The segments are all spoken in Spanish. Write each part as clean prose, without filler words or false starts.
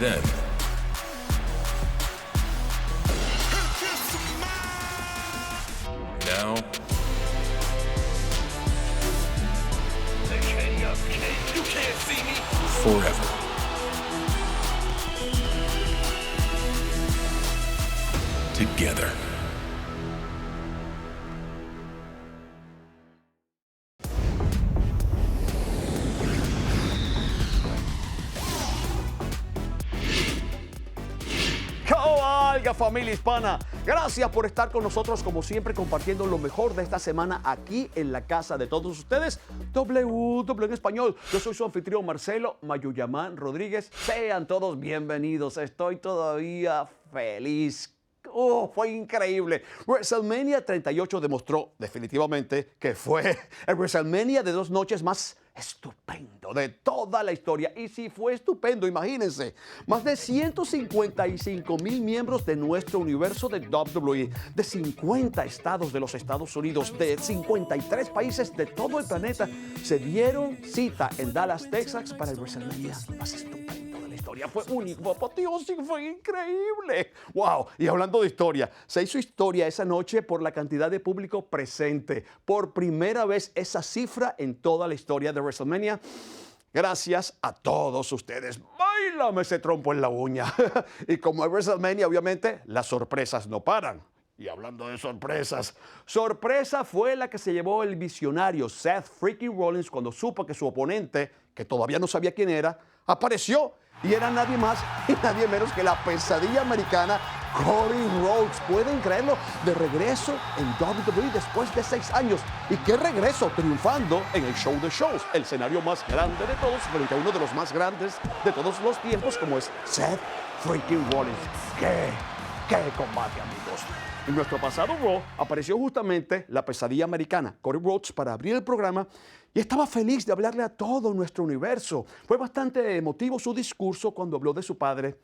Then, now, You can't see me. forever. Together. ¡Cabalga, familia hispana! Gracias por estar con nosotros, como siempre, compartiendo lo mejor de esta semana aquí en la casa de todos ustedes. W en español. Yo soy su anfitrión Marcelo Mayuyamán Rodríguez. Sean todos bienvenidos. Estoy todavía feliz. Fue increíble. WrestleMania 38 demostró definitivamente que fue el WrestleMania de 2 noches más estupendo de toda la historia. Y si fue estupendo, imagínense, más de 155,000 miembros de nuestro universo de WWE, de 50 estados de los Estados Unidos, de 53 países de todo el planeta, se dieron cita en Dallas, Texas, para el WrestleMania más estupendo de la historia. Fue único, apoteósico, fue increíble. ¡Wow! Y hablando de historia, se hizo historia esa noche por la cantidad de público presente. Por primera vez esa cifra en toda la historia de WrestleMania. Gracias a todos ustedes. ¡Báilame ese trompo en la uña! Y como es WrestleMania, obviamente, las sorpresas no paran. Y hablando de sorpresas, sorpresa fue la que se llevó el visionario Seth freaking Rollins cuando supo que su oponente, que todavía no sabía quién era, apareció. Y era nadie más y nadie menos que la pesadilla americana Cody Rhodes. ¿Pueden creerlo? De regreso en WWE después de 6 años. ¿Y qué regreso? Triunfando en el show de shows, el escenario más grande de todos, frente a uno de los más grandes de todos los tiempos, como es Seth freaking Rollins. ¡Qué combate, amigos! En nuestro pasado Raw apareció justamente la pesadilla americana, Cody Rhodes, para abrir el programa y estaba feliz de hablarle a todo nuestro universo. Fue bastante emotivo su discurso cuando habló de su padre,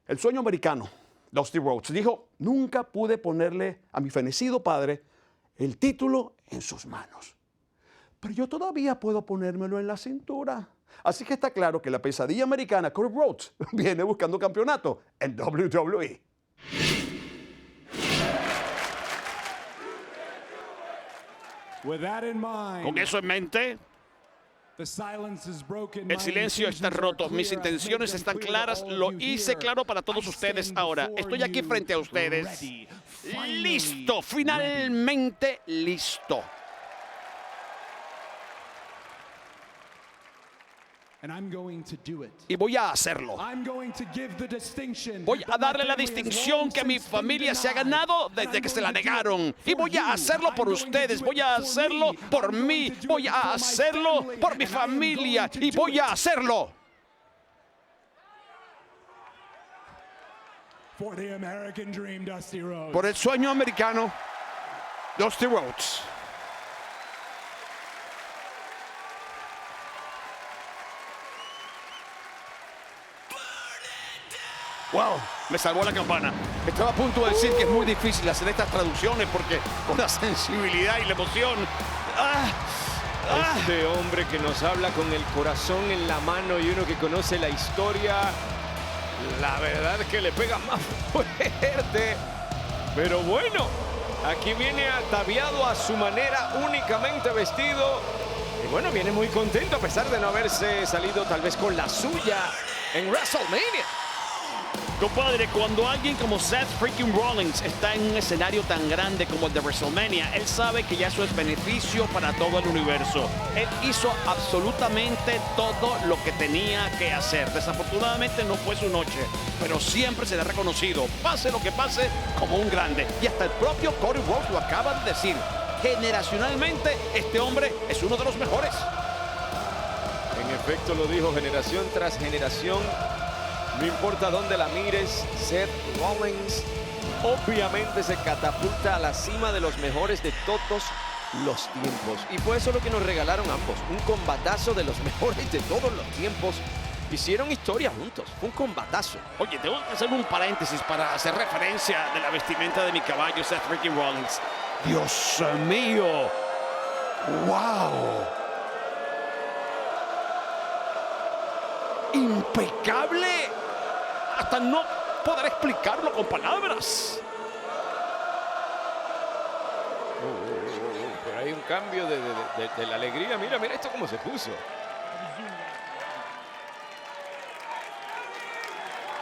el sueño americano, Dusty Rhodes. Dijo, nunca pude ponerle a mi fenecido padre el título en sus manos, pero yo todavía puedo ponérmelo en la cintura. Así que está claro que la pesadilla americana, Cody Rhodes, viene buscando campeonato en WWE. Con eso en mente, el silencio está roto, mis intenciones están claras, lo hice claro para todos ustedes ahora. Estoy aquí frente a ustedes, listo, finalmente listo. Y voy a hacerlo. Voy a darle la distinción que mi familia se ha ganado desde que se la negaron. Y voy a hacerlo por ustedes, voy a hacerlo por mí, voy a hacerlo por mi familia y voy a hacerlo. Por el sueño americano, Dusty Rhodes. ¡Wow! Me salvó la campana. Estaba a punto de decir que es muy difícil hacer estas traducciones porque con la sensibilidad y la emoción... Este hombre que nos habla con el corazón en la mano y uno que conoce la historia, la verdad que le pega más fuerte. Pero bueno, aquí viene ataviado a su manera, únicamente vestido. Y bueno, viene muy contento a pesar de no haberse salido tal vez con la suya en WrestleMania. Compadre, cuando alguien como Seth freaking Rollins está en un escenario tan grande como el de WrestleMania, él sabe que ya eso es beneficio para todo el universo. Él hizo absolutamente todo lo que tenía que hacer. Desafortunadamente no fue su noche, pero siempre será reconocido, pase lo que pase, como un grande. Y hasta el propio Cody Rhodes lo acaba de decir. Generacionalmente, este hombre es uno de los mejores. En efecto lo dijo, generación tras generación. No importa dónde la mires, Seth Rollins obviamente se catapulta a la cima de los mejores de todos los tiempos. Y fue eso lo que nos regalaron ambos, un combatazo de los mejores de todos los tiempos. Hicieron historia juntos, un combatazo. Oye, tengo que hacer un paréntesis para hacer referencia de la vestimenta de mi caballo, Seth freaking Rollins. ¡Dios mío! ¡Wow! ¡Impecable! hasta no poder explicarlo con palabras. Pero hay un cambio de la alegría. Mira esto cómo se puso.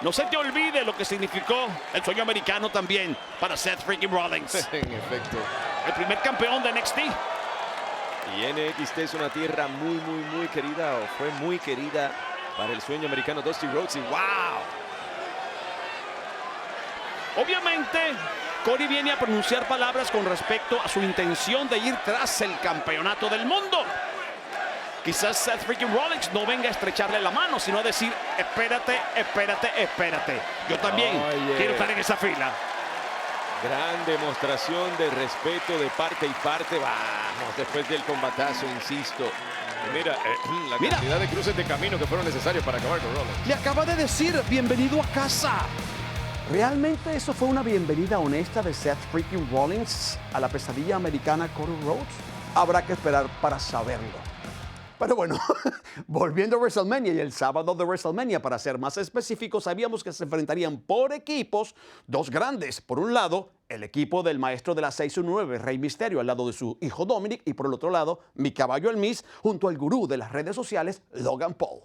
No se te olvide lo que significó el sueño americano también para Seth freaking Rollins. En efecto. El primer campeón de NXT. Y NXT es una tierra muy querida, o fue muy querida para el sueño americano Dusty Rhodes. Y ¡wow! Obviamente, Cody viene a pronunciar palabras con respecto a su intención de ir tras el campeonato del mundo. Quizás Seth freaking Rollins no venga a estrecharle la mano, sino a decir, espérate. Yo también quiero estar en esa fila. Gran demostración de respeto de parte y parte. Vamos, después del combatazo, insisto. Mira, la cantidad de cruces de camino que fueron necesarios para acabar con Rollins. Le acaba de decir, bienvenido a casa. ¿Realmente eso fue una bienvenida honesta de Seth freaking Rollins a la pesadilla americana Cody Rhodes? Habrá que esperar para saberlo. Pero bueno, volviendo a WrestleMania y el sábado de WrestleMania, para ser más específicos, sabíamos que se enfrentarían por equipos dos grandes. Por un lado, el equipo del maestro de las 619, Rey Mysterio, al lado de su hijo Dominic, y por el otro lado, mi caballo el Miz, junto al gurú de las redes sociales, Logan Paul.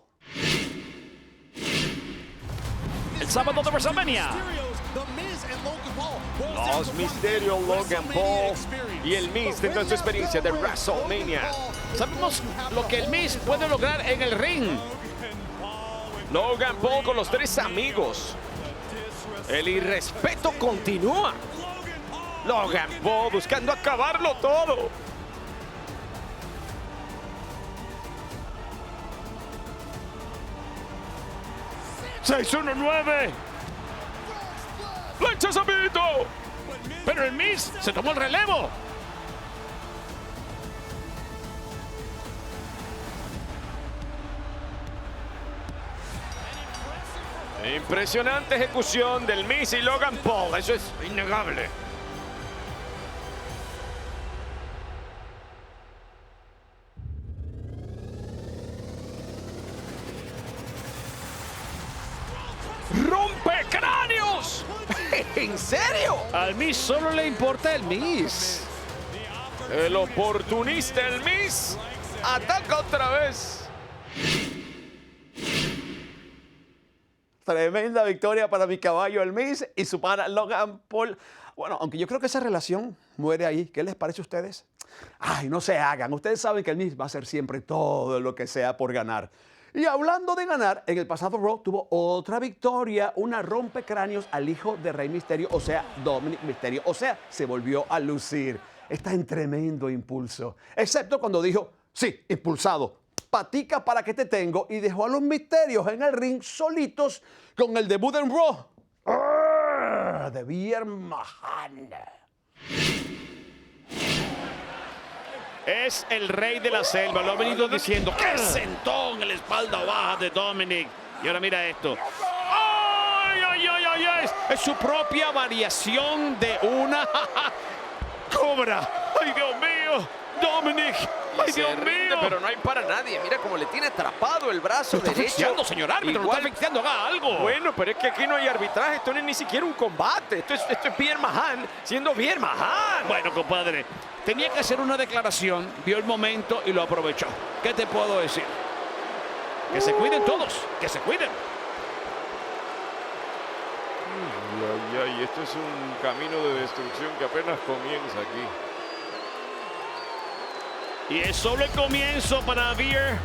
El sábado de WrestleMania. Los Mysterio, Logan Paul y el Miz tendrán su experiencia de WrestleMania. Sabemos lo que el Miz puede lograr en el ring. Logan Paul con los tres amigos. El irrespeto continúa. Logan Paul buscando acabarlo todo. ¡619! ¡Plancha Sabito! Pero el Miz se tomó el relevo. Impresionante ejecución del Miz y Logan Paul. Eso es innegable. ¡Rompe cráneos! ¿En serio? Al Miz solo le importa el Miz. El oportunista, el Miz, ataca otra vez. Tremenda victoria para mi caballo el Miz y su pana Logan Paul. Bueno, aunque yo creo que esa relación muere ahí. ¿Qué les parece a ustedes? Ay, no se hagan. Ustedes saben que el Miz va a hacer siempre todo lo que sea por ganar. Y hablando de ganar, en el pasado Raw tuvo otra victoria, una rompecráneos al hijo de Rey Mysterio, o sea, Dominic Mysterio. O sea, se volvió a lucir. Está en tremendo impulso. Excepto cuando dijo, sí, impulsado. Patica para que te tengo, y dejó a los Misterios en el ring solitos con el debut en Raw de Veer Mahaan. Es el rey de la selva, lo ha venido diciendo. ¡Qué sentón en la espalda baja de Dominic! Y ahora mira esto. ¡Ay, ay, ay, ay! Es su propia variación de una cobra. ¡Ay, Dios mío! ¡Dominic! ¡Ay, Dios mío! Pero no hay para nadie. Mira cómo le tiene atrapado el brazo Lo está derecho. asfixiando, señor árbitro. Lo está asfixiando. Haga algo. Bueno, pero es que aquí no hay arbitraje. Esto no es ni siquiera un combate. Esto es Veer Mahaan siendo Veer Mahaan. Bueno, compadre, tenía que hacer una declaración, vio el momento y lo aprovechó. ¿Qué te puedo decir? Que se cuiden todos, que se cuiden. Ay, ay, ay, esto es un camino de destrucción que apenas comienza aquí. Y es solo el comienzo para Veer.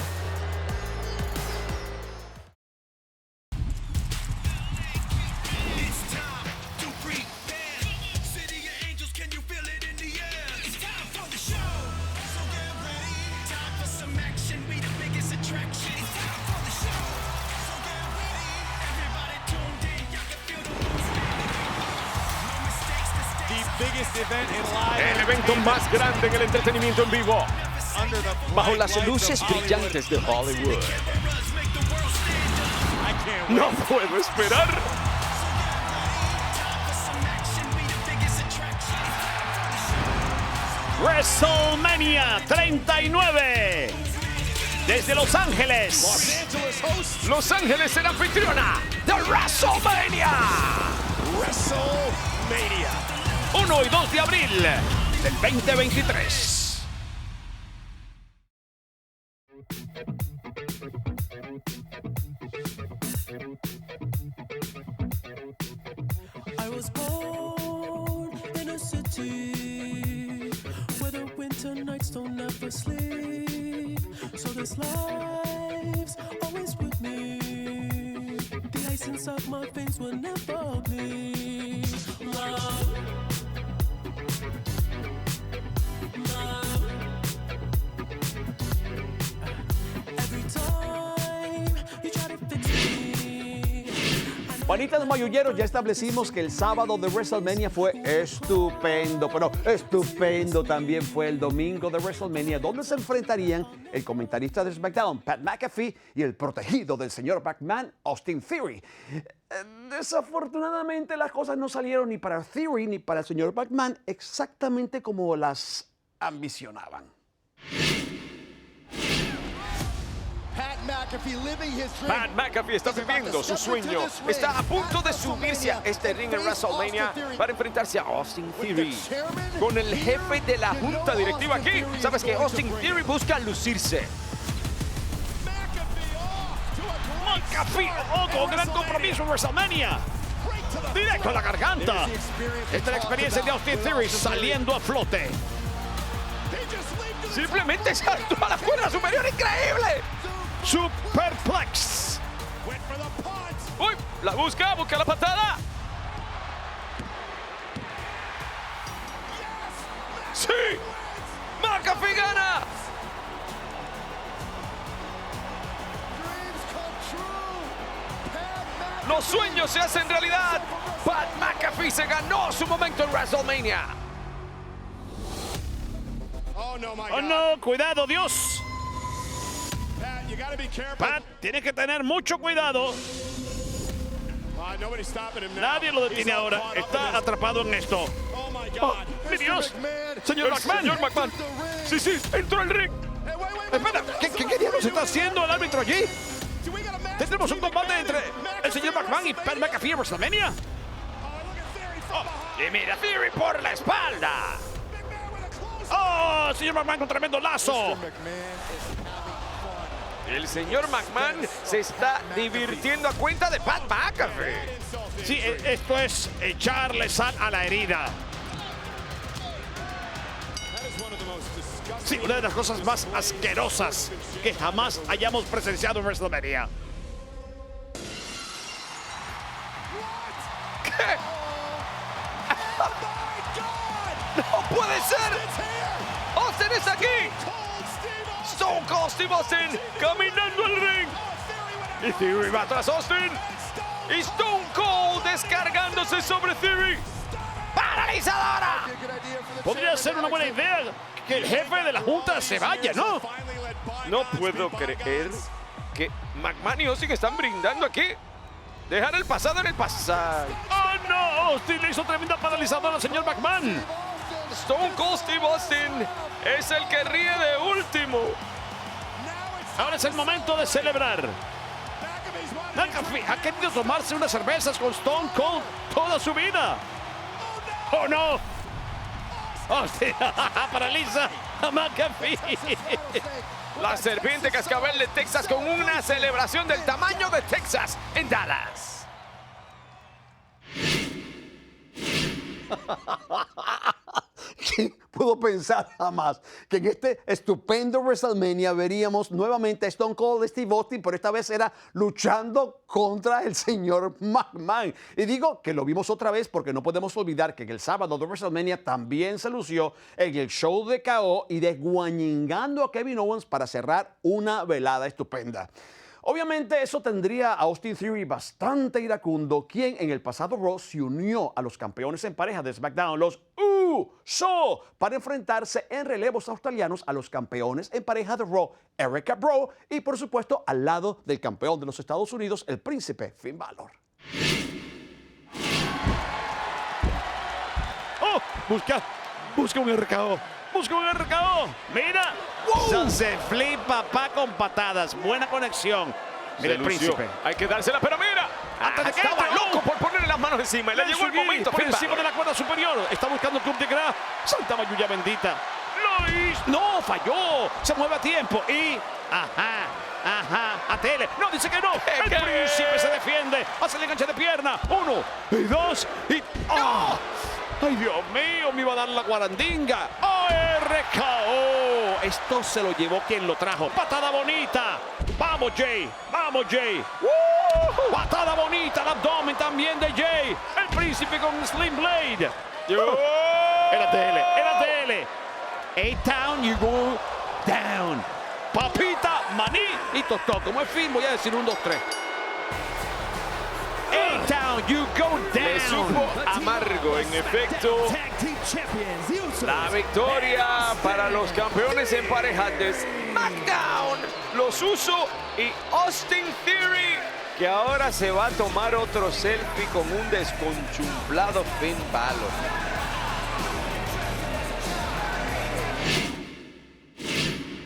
El evento más grande en el entretenimiento en vivo. Bajo las luces brillantes de Hollywood. No puedo esperar. WrestleMania 39. desde Los Ángeles. Los Ángeles será anfitriona de WrestleMania. WrestleMania. 1 y 2 de abril del 2023. I was born in a city where the winter nights don't ever sleep. So this life's always with me. The ice inside my veins will never bleed. Love. Love. Every time you try to fix me. Panitas mayulleros, ya establecimos que el sábado de WrestleMania fue estupendo, pero estupendo también fue el domingo de WrestleMania, donde se enfrentarían el comentarista de SmackDown, Pat McAfee, y el protegido del señor McMahon, Austin Theory. Desafortunadamente las cosas no salieron ni para Theory ni para el señor McMahon exactamente como las ambicionaban. Pat McAfee está viviendo su sueño. Está a punto de subirse a este ring en WrestleMania para enfrentarse a Austin Theory. Con el jefe de la junta directiva aquí. Sabes que Austin Theory busca lucirse. McAfee, con gran compromiso en WrestleMania. Directo a la garganta. Esta es la experiencia de Austin Theory saliendo a flote. Simplemente saltó a la cuerda superior. ¡Increíble! Superplex. Uy, la busca la patada. ¡Sí! ¡McAfee gana! Los sueños se hacen realidad. Pat McAfee se ganó su momento en WrestleMania. Oh no, my Oh God. no, cuidado, Dios. Pat, you gotta be careful. Pat tiene que tener mucho cuidado. Nobody's stopping him now. Nadie lo detiene He's all ahora. caught up in Está this. atrapado en esto. Oh my Oh, God. ¡mi Dios! Señor McMahon. Sí, sí, entró al ring. Hey, wait, Espera, ¿qué diablos está haciendo el árbitro allí? Do we got a match ¿Tendremos un between combate McMahon entre and el señor McMahon y Pat McAfee en WrestleMania? Oh, look at Theory from Oh, behind. Y mira, Theory por la espalda. McMahon with a close. ¡Oh, señor McMahon con tremendo lazo! El señor McMahon se está divirtiendo a cuenta de Pat McAfee. Sí, esto es echarle sal a la herida. That is one of the most disgusting. Sí, una de las cosas más asquerosas que jamás hayamos presenciado en WrestleMania. ¿Qué? ¡No puede ser! ¡Austin está aquí! Stone Cold Steve Austin caminando al ring. Y Theory va tras Austin. Y Stone Cold descargándose sobre Theory. ¡Paralizadora! Podría ser una buena idea que el jefe de la junta se vaya, ¿no? No puedo creer que McMahon y Austin están brindando aquí. Dejar el pasado en el pasado. ¡Oh, no! Austin le hizo tremenda paralizadora al señor McMahon. Stone Cold Steve Austin es el que ríe de último. Ahora es el momento de celebrar. McAfee ha querido tomarse unas cervezas con Stone Cold toda su vida. ¡Oh, no! Austin paraliza a McAfee. La serpiente cascabel de Texas con una celebración del tamaño de Texas en Dallas. ¿Quién pudo pensar jamás que en este estupendo WrestleMania veríamos nuevamente a Stone Cold Steve Austin, pero esta vez era luchando contra el señor McMahon? Y digo que lo vimos otra vez porque no podemos olvidar que en el sábado de WrestleMania también se lució en el show de KO y desguañingando a Kevin Owens para cerrar una velada estupenda. Obviamente eso tendría a Austin Theory bastante iracundo, quien en el pasado Raw se unió a los campeones en pareja de SmackDown, los Uso, para enfrentarse en relevos australianos a los campeones en pareja de Raw, Eric Bro, y por supuesto al lado del campeón de los Estados Unidos, el príncipe Finn Balor. ¡Oh! Busca un RKO. Busca un RKO. Mira. Se flipa, papá, con patadas. Buena conexión. Mira Se el lució. príncipe. Hay que dársela, pero mira. Hasta que Estaba entra. loco por ponerle las manos encima. Y le llegó el momento. por Finn encima Balor. de la cuerda superior. Está buscando el club de Gras. Santa Mayuya bendita. Lo hizo. No, falló. Se mueve a tiempo. Y. A tele. No, dice que no. El ¿Qué? príncipe se defiende. Hace el enganche de pierna. 1 y 2 y. ¡Ah! ¡Ay, Dios mío! Me iba a dar la guarandinga. RKO. Esto se lo llevó quien lo trajo. Patada bonita. Vamos, Jay. Vamos, Jay. Patada bonita al abdomen también de Jay. El príncipe con Slim Blade. Era TL. 8-Town, you go down. Papita, maní y tostó. Como es fin, voy a decir 1, 2, 3. 8-Town, you go Le supo down. amargo, en efecto. La victoria para los campeones en pareja de SmackDown. Los Uso y Austin Theory, que ahora se va a tomar otro selfie con un desconchumplado Finn Balor.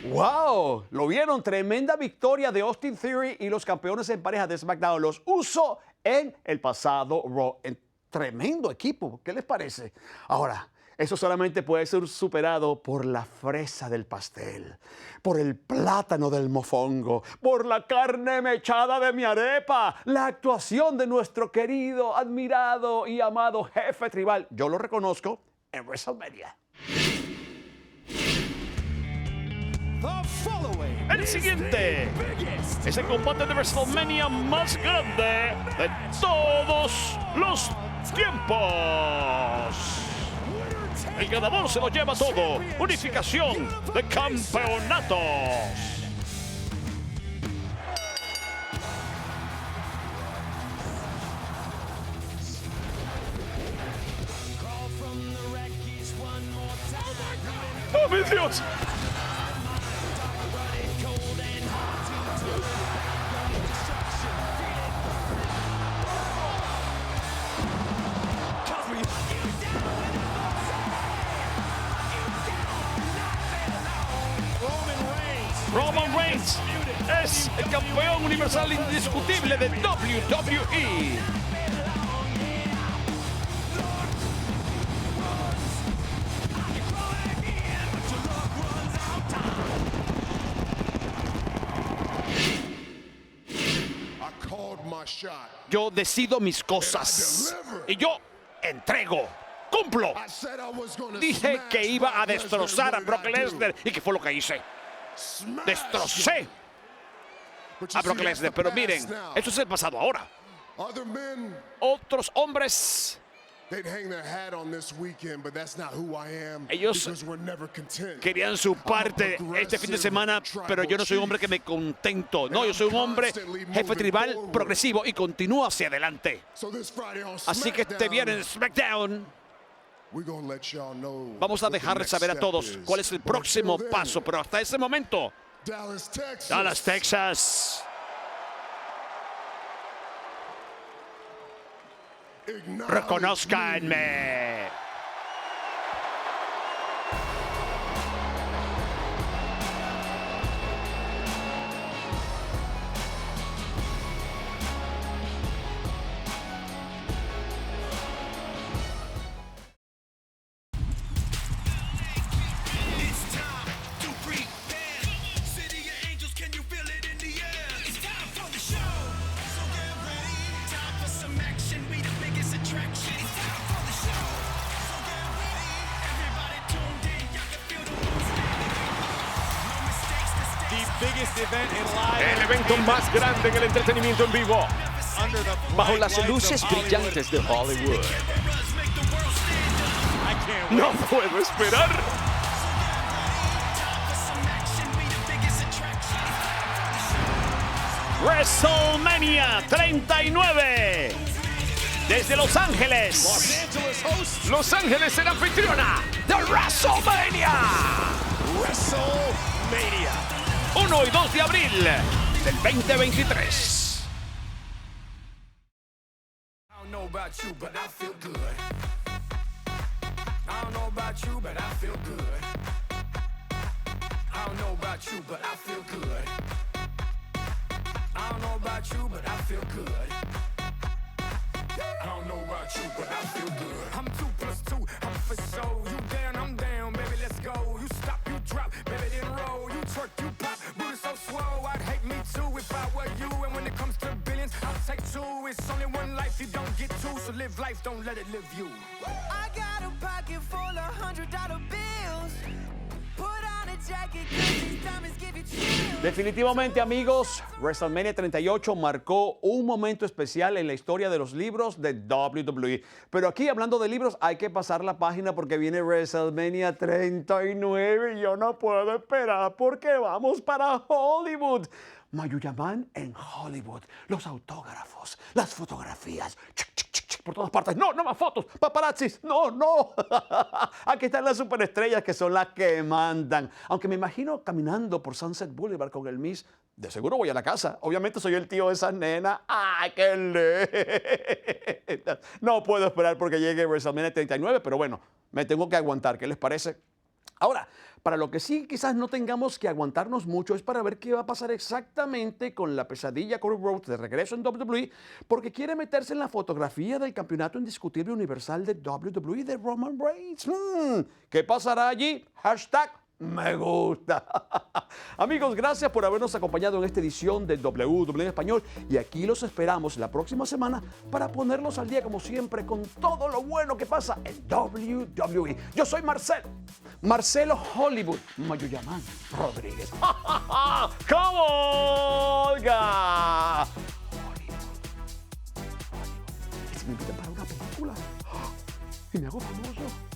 ¡Wow! ¿Lo vieron? Tremenda victoria de Austin Theory y los campeones en pareja de SmackDown. Los Uso en el pasado Raw. Tremendo equipo. ¿Qué les parece? Ahora, eso solamente puede ser superado por la fresa del pastel, por el plátano del mofongo, por la carne mechada de mi arepa, la actuación de nuestro querido, admirado y amado jefe tribal. Yo lo reconozco en WrestleMania. El siguiente es el combate de WrestleMania más grande de todos los tiempos. El ganador se lo lleva todo. Unificación de campeonatos. ¡Oh, mi Dios! Roman Reigns es el campeón universal indiscutible de WWE. Yo decido mis cosas y yo entrego, cumplo. Dije que iba a destrozar a Brock Lesnar y que fue lo que hice. Destrocé a Brock Lesnar, pero miren, esto es el pasado ahora. Otros hombres, ellos querían su parte este fin de semana, pero yo no soy un hombre que me contento. No, yo soy un hombre jefe tribal progresivo y continúo hacia adelante. Así que este viernes en SmackDown vamos a dejarles saber a todos cuál es el próximo paso, pero hasta ese momento, Dallas, Texas. Reconózcanme. El evento más grande en el entretenimiento en vivo, bajo las luces brillantes de Hollywood. No puedo esperar. WrestleMania 39 desde Los Ángeles. Los Ángeles será anfitriona de WrestleMania. 1 y 2 de abril del 2023. I don't know about you, but I feel good. I I don't know about you, but I feel good. I don't know about you, but I feel good. I don't know about you, but I feel good. I don't know about you, but I feel good. I'm 2 + 2, I'm for sure. You down, I'm down, baby, let's go. You stop, you drop, baby, then roll. You twerk, you pop, booty so swole. I'd hate me too if I were you. And when it comes to billions, I'll take 2. It's only one life, you don't get 2. So live life, don't let it live you. I got a pocket full of $100 bills. Put on a jacket, 'cause these diamonds give you chills. Definitivamente, amigos, WrestleMania 38 marcó un momento especial en la historia de los libros de WWE. Pero aquí, hablando de libros, hay que pasar la página porque viene WrestleMania 39 y yo no puedo esperar porque vamos para Hollywood. Mayuyaman en Hollywood. Los autógrafos, las fotografías. Chic, chic, chic, chic, por todas partes. No, no más fotos. Paparazzis. No, no. Aquí están las superestrellas que son las que mandan. Aunque me imagino caminando por Sunset Boulevard con el Miss. De seguro voy a la casa. Obviamente soy el tío de esas nenas. ¡Ay, qué linda! No puedo esperar porque llegue WrestleMania 39, pero bueno, me tengo que aguantar. ¿Qué les parece? Ahora, para lo que sí quizás no tengamos que aguantarnos mucho es para ver qué va a pasar exactamente con la pesadilla Cody Rhodes de regreso en WWE, porque quiere meterse en la fotografía del campeonato indiscutible universal de WWE de Roman Reigns. ¿Qué pasará allí? Hashtag me gusta. Amigos, gracias por habernos acompañado en esta edición de WWE en Español y aquí los esperamos la próxima semana para ponerlos al día como siempre con todo lo bueno que pasa en WWE. Yo soy Marcelo Hollywood Mayuyaman Rodríguez. ¡Como Olga! Hollywood. ¿Y si me invitan para una película? ¿Y me hago famoso?